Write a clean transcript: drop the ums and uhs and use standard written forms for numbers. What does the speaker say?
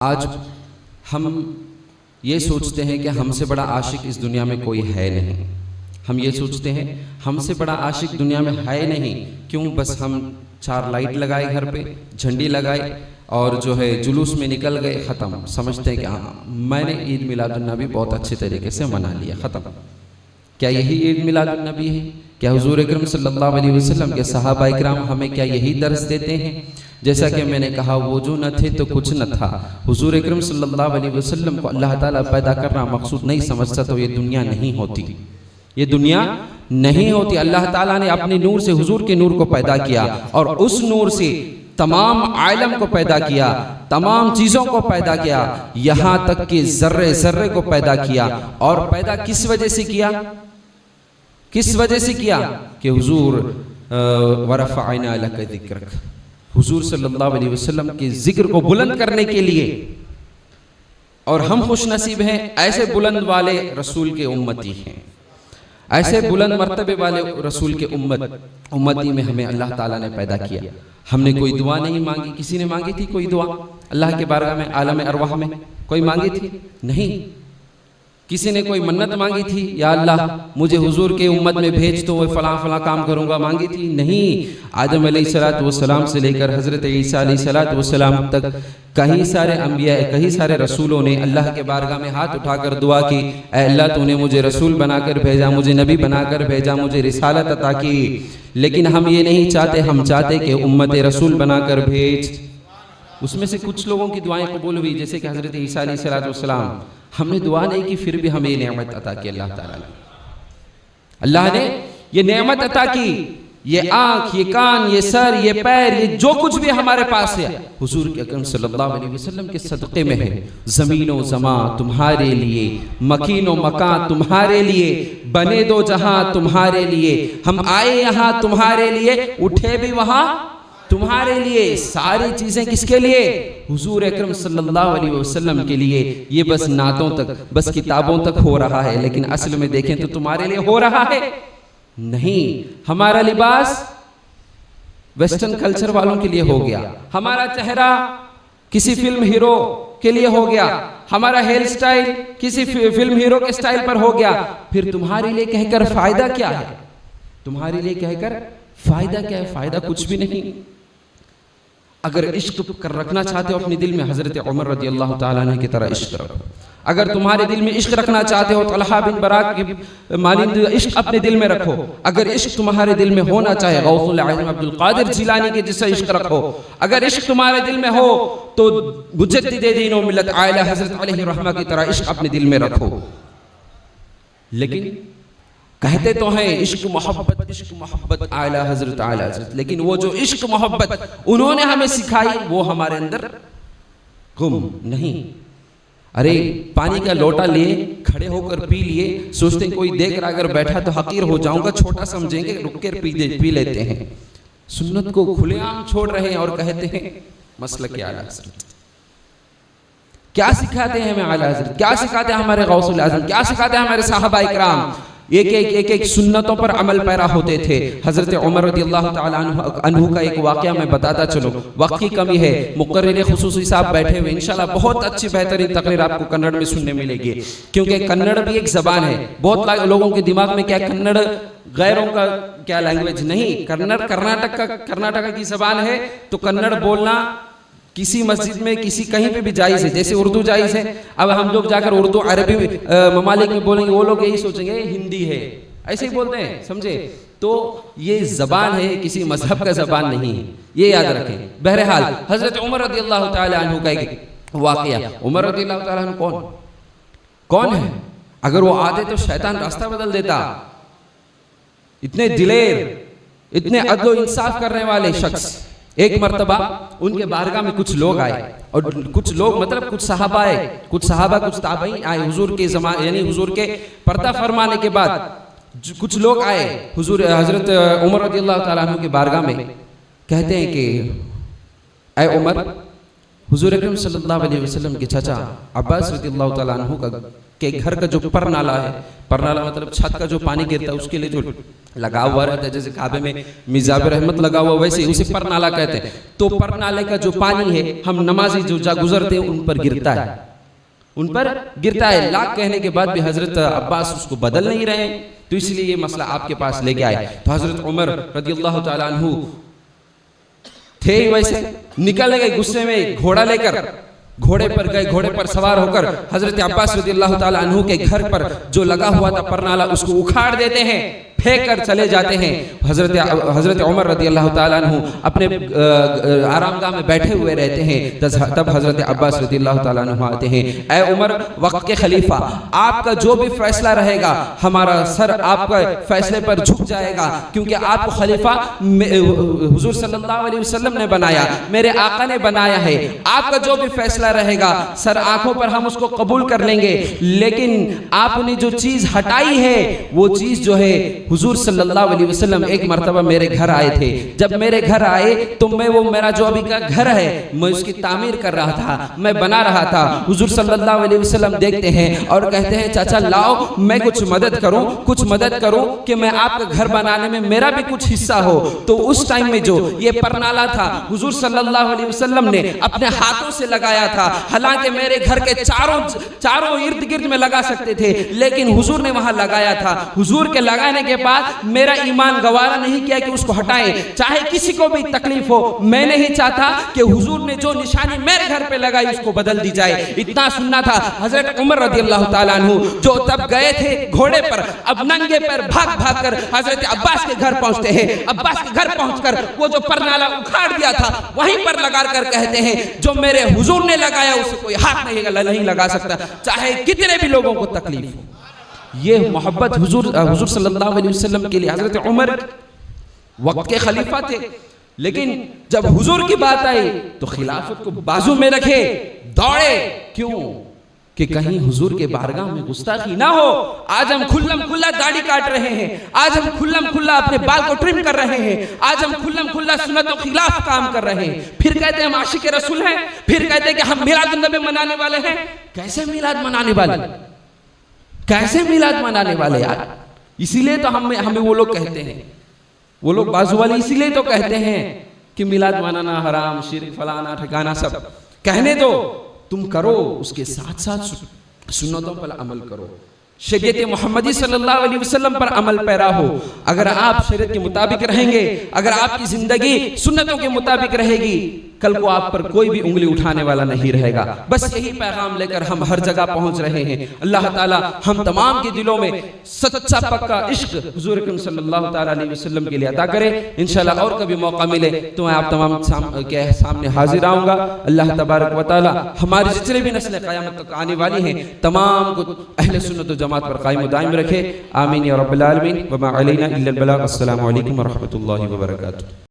आज हम ये सोचते हैं कि हमसे बड़ा आशिक इस दुनिया में कोई है नहीं। हम ये सोचते हैं हमसे बड़ा आशिक दुनिया में है नहीं। क्यों? बस हम 4 लाइट लगाए, घर पे झंडी लगाए और जो है जुलूस में निकल गए, ख़त्म। समझते हैं कि हाँ, मैंने ईद मिलादुन्नबी बहुत अच्छे तरीके से मना लिया, ख़त्म। क्या यही ईद मिलादुन्नबी है? क्या हुजूर अकरम सल्लल्लाहु अलैहि वसल्लम के सहाबा इकराम हमें क्या यही दर्स देते हैं? जैसा कि मैंने कहा, वो जो न थे तो कुछ न था। हुजूर अकरम सल्लल्लाहु अलैहि वसल्लम को अल्लाह ताला पैदा करना मकसूद नहीं समझता तो ये दुनिया नहीं होती, ये दुनिया नहीं होती। अल्लाह ताला ने अपने नूर से हुजूर के नूर को पैदा किया और उस नूर से तमाम आलम को पैदा किया, तमाम चीज़ों को पैदा किया, यहाँ तक कि जर्रे जर्रे को पैदा किया। और पैदा किस वजह से किया? किस वजह से किया? कि हुजूर वरफ़अना लका ज़िक्रक, हुजूर सल्लल्लाहु अलैहि वसल्लम के जिक्र को बुलंद करने के लिए। और हम खुश नसीब हैं, ऐसे बुलंद वाले रसूल के उम्मती हैं, ऐसे बुलंद मर्तबे वाले रसूल के उम्मती में हमें अल्लाह ताला ने पैदा किया। हमने कोई दुआ नहीं मांगी। किसी ने मांगी थी कोई दुआ अल्लाह के बारगाह में, आलम अरवाह में कोई मांगी थी? नहीं। किसी ने कोई मन्नत मांगी थी, या अल्लाह मुझे हुजूर के उम्मत में भेज तो फलां फलां काम करूंगा, मांगी थी? नहीं। आदम अलैहिस्सलातु वस्सलाम से लेकर हज़रत ईसा अलैहिस्सलातु वस्सलाम तक कई सारे अंबिया, कई सारे रसूलों ने अल्लाह के बारगाह में हाथ उठाकर दुआ की, ऐ अल्लाह तूने मुझे रसूल बनाकर भेजा, मुझे नबी बनाकर भेजा, मुझे रिसालत अता की। लेकिन हम ये नहीं चाहते, हम चाहते कि उम्मत रसूल बनाकर भेज। उसमें से कुछ लोगों की दुआएं कबूल हुई, जैसे कि हज़रत ईसा अलैहिस्सलातु वस्सलाम। हमने दुआ नहीं की, फिर भी हमें ये नेमत अता की अल्लाह ताला ने। अल्लाह ने ये नेमत अता की, ये आँख, ये कान, ये सर, ये पैर, ये जो कुछ भी हमारे पास है हुजूर के अकरम सल्लल्लाहु अलैहि वसल्लम के सदक़े में है। ज़मीनो ज़मा तुम्हारे लिए, मकीनो मकान तुम्हारे लिए, बने दो जहां तुम्हारे लिए, हम आए यहाँ तुम्हारे लिए, उठे भी वहां तुम्हारे लिए। सारी चीजें किसके लिए? हुजूर अकरम सल्लल्लाहु अलैहि वसल्लम के लिए। ये बस नातों तक, बस किताबों तक हो रहा है, लेकिन असल में देखें तो तुम्हारे लिए हो रहा है नहीं। हमारा लिबास वेस्टर्न कल्चर वालों के लिए हो गया, हमारा चेहरा किसी फिल्म हीरो के लिए हो गया, हमारा हेयर स्टाइल किसी फिल्म हीरो के स्टाइल पर हो गया। फिर तुम्हारे लिए कहकर फायदा क्या है? तुम्हारे लिए कहकर फायदा क्या है? फायदा कुछ भी नहीं। अगर इश्क कर रखना चाहते हो अपने दिल में, हजरत उमर रज़ियल्लाहु ताला अन्हु की तरह इश्क रखो। अगर तुम्हारे दिल में इश्क रखना चाहते हो, तलहा बिन बराक की मानिंद इश्क अपने दिल में रखो। अगर इश्क तुम्हारे दिल में होना चाहे, गौसुल आज़म अब्दुल कादिर जिलानी के जैसा इश्क रखो। अगर इश्क तुम्हारे दिल में हो तो मुजद्दिद दीन व मिल्लत आला हजरत अलैहि रहमा की तरह इश्क अपने दिल में रखो। लेकिन कहते तो हैं इश्क मोहब्बत आला हजरत आला हजरत, लेकिन वो जो इश्क मोहब्बत उन्होंने हमें सिखाई वो हमारे अंदर गुम नहीं। अरे पानी का लोटा लिए, खड़े होकर पी लिए, सोचते हैं कोई देख रहा अगर बैठा तो हकीर हो जाऊंगा, छोटा समझेंगे, रुक कर पी लेते हैं। सुन्नत को खुलेआम छोड़ रहे हैं और कहते हैं मसलक के आला हजरत। क्या सिखाते हैं हमें आला हजरत? क्या सिखाते हैं हमारे गौसुल आज़म? क्या सिखाते हैं हमारे साहबा इकराम? एक सुन्नतों पर अमल पैरा होते थे। हजरत उमर रज़ियल्लाहु ताला अन्हु का एक वाक़या मैं बताता चलो, वक्त की कमी है। मुक़र्रिर ख़ुसूसी साहब बैठे हुए, इंशाल्लाह बहुत अच्छी बेहतरीन तकरीर आपको कन्नड़ में सुनने मिलेगी, क्योंकि कन्नड़ भी एक ज़बान है। बहुत लोगों के दिमाग में क्या कन्नड़ गैरों का क्या लैंग्वेज? नहीं, कन्नड़ कर्नाटक की ज़बान है। तो कन्नड़ बोलना किसी मस्जिद में, किसी कहीं पे भी जायज़ है, जैसे उर्दू जायज़ है। अब हम लोग जाकर उर्दू अरबी ममालिक में बोलेंगे, वो लोग यही सोचेंगे हिंदी है, ऐसे ही बोलते हैं, समझे? तो ये ज़बान है, किसी मजहब का ज़बान नहीं है, ये याद रखें। बहरहाल हज़रत उमर रज़ियल्लाहु ताला अन्हु का एक वाक़या। उमर रज़ियल्लाहु ताला अन्हु कौन है? अगर वो आते तो शैतान रास्ता बदल देता। इतने दिलेर, इतने अदल इंसाफ करने वाले शख्स। एक मर्तबा उनके बारगाह में कुछ लोग आए, और कुछ लोग मतलब कुछ सहाबा आए, कुछ सहाबा, कुछ ताबईन आए। हुजूर के ज़माने यानी हुजूर के पर्दा फरमाने के बाद कुछ लोग आए हुजूर हजरत उमर रज़ियल्लाहु ताला अन्हु के बारगाह में। कहते हैं कि ऐ उमर, हुजूर अकरम सल्लल्लाहु अलैहि वसल्लम के चाचा अब्बास रज़ियल्लाहु ताला अन्हु का कि घर का जो परनाला है, परनाला मतलब छत का जो पानी गिरता है उसके लिए जो लगा हुआ रहता है, जैसे काबे में मिजाब रहमत लगा हुआ वैसे उसे परनाला कहते हैं। तो परनाले का जो पानी है हम नमाजी जो जा गुजरते हैं उन पर गिरता है, उन पर गिरता है। लाख कहने के बाद भी हजरत अब्बास उसको बदल नहीं रहे, तो इसलिए ये मसला आपके पास लेके आए। तो हजरत उमर रदियल्लाहु ताला अन्हु थे वैसे, निकल गए गुस्से में, घोड़ा लेकर घोड़े पर गए, घोड़े पर सवार होकर हजरत अब्बास रदियल्लाहु ताला अन्हु के घर पर जो लगा हुआ था परनाला उसको उखाड़ देते हैं, फेंक कर चले जाते हैं। हजरत उमर रदियल्लाहु ताला अन्हु अपने आरामगाह में बैठे हुए रहते हैं। तब हजरत अब्बास रदियल्लाहु ताला अन्हु आते हैं, ऐ उमर वक्त के खलीफा, आपका जो भी फैसला रहेगा हमारा सर आपका फैसले पर झुक जाएगा, क्योंकि आपको खलीफा हुजूर सल्लल्लाहु अलैहि वसल्लम ने बनाया, मेरे आका ने बनाया है। आपका जो भी फैसला रहेगा सर आंखों पर हम उसको कबूल कर लेंगे, लेकिन आपने जो चीज हटाई है वो चीज जो है, हुजूर सल्लल्लाहु अलैहि वसल्लम एक मर्तबा मेरे घर आए थे। जब मेरे घर आए तो मैं वो मेरा जो अभी का घर है मैं उसकी तामीर कर रहा था, मैं बना रहा था। हुजूर सल्लल्लाहु अलैहि वसल्लम देखते हैं और कहते हैं चाचा लाओ मैं कुछ मदद करूं, कुछ मदद करूं कि मैं आपका घर बनाने में मेरा भी कुछ हिस्सा हो। तो उस टाइम में जो ये परनाला था हुजूर सल्लल्लाहु अलैहि वसल्लम ने अपने हाथों से लगाया था। हालांकि मेरे घर के चारों इर्द गिर्द में लगा सकते थे, लेकिन हुजूर ने वहां लगाया था। हुजूर के लगाने के बाद मेरा ईमान गवारा नहीं किया कि उसको हटाएं, चाहे किसी को भी तकलीफ हो। मैं नहीं चाहता कि हुजूर ने जो निशानी मेरे घर पे लगाई उसको बदल दी जाए। इतना सुनना था। हजरत उमर रदियल्लाहु ताला अन्हु जो तब गए थे घोड़े पर, अब नंगे पैर भाग भाग कर हजरत अब्बास के घर पहुंचते हैं। अब्बास के घर पहुंचकर वो जो परनाला उखाड़ दिया था वहीं पर लगा कर कहते हैं जो मेरे हुजूर ने लगाया उसे कोई हाथ नहीं लगा सकता, चाहे कितने भी लोगों को तकलीफ हो। ये मोहब्बत हुजूर सल्लल्लाहु अलैहि वसल्लम के लिए। हजरत उमर वक्त के खलीफा थे, लेकिन जब हुजूर की बात आई तो खिलाफत को बाजू में रखे दौड़े। क्यों? कि कहीं हुजूर के बारगाह में गुस्ताखी ना हो। आज हम खुल्लम खुल्ला दाढ़ी काट रहे हैं, आज हम खुल्लम खुल्ला अपने बाल को ट्रिम कर रहे हैं, आज हम खुल्लम खुल्ला सुन्नतों के खिलाफ काम कर रहे हैं। फिर कहते हैं हम आशिक रसूल हैं, फिर कहते हैं कि हम मिलाद नबी मनाने वाले हैं। कैसे मिलाद मनाने वाले, कैसे मिलाद मनाने वाले यार? इसीलिए तो हमें वो लोग कहते हैं, वो लोग बाजू वाले इसीलिए तो कहते हैं कि मिलाद मनाना हराम, शिर्क, फलाना ठिकाना सब कहने दो, तुम करो, उसके साथ साथ सुन्नतों पर अमल करो। शरीयत मोहम्मदी सल्लल्लाहु अलैहि वसल्लम पर अमल पैरा हो। अगर आप शरीयत के मुताबिक रहेंगे, अगर आपकी जिंदगी सुन्नतों के मुताबिक रहेगी, कल को आप पर कोई भी उंगली उठाने वाला नहीं रहेगा। बस यही पैगाम लेकर हम हर जगह पहुंच रहे हैं। अल्लाह ताला हम तमाम के दिलों में सच्चा पक्का इश्क हुजूर अकरम सल्लल्लाहु ताला अलैहि वसल्लम के लिए अता करे। इंशाल्लाह और कभी मौका मिले तो मैं आप तमाम के सामने हाजिर आऊँगा। अल्लाह तबारक व तआला हमारी जितने भी नस्लें क़यामत तक आने वाली हैं तमाम को अहले सुन्नत व जमात पर कायम दायम रखे। आमीन या रब्बिल आलमीन। व मा अलैना इल्लल बलाग। अस्सलामु अलैकुम व रहमतुल्लाहि व बरकातुहू।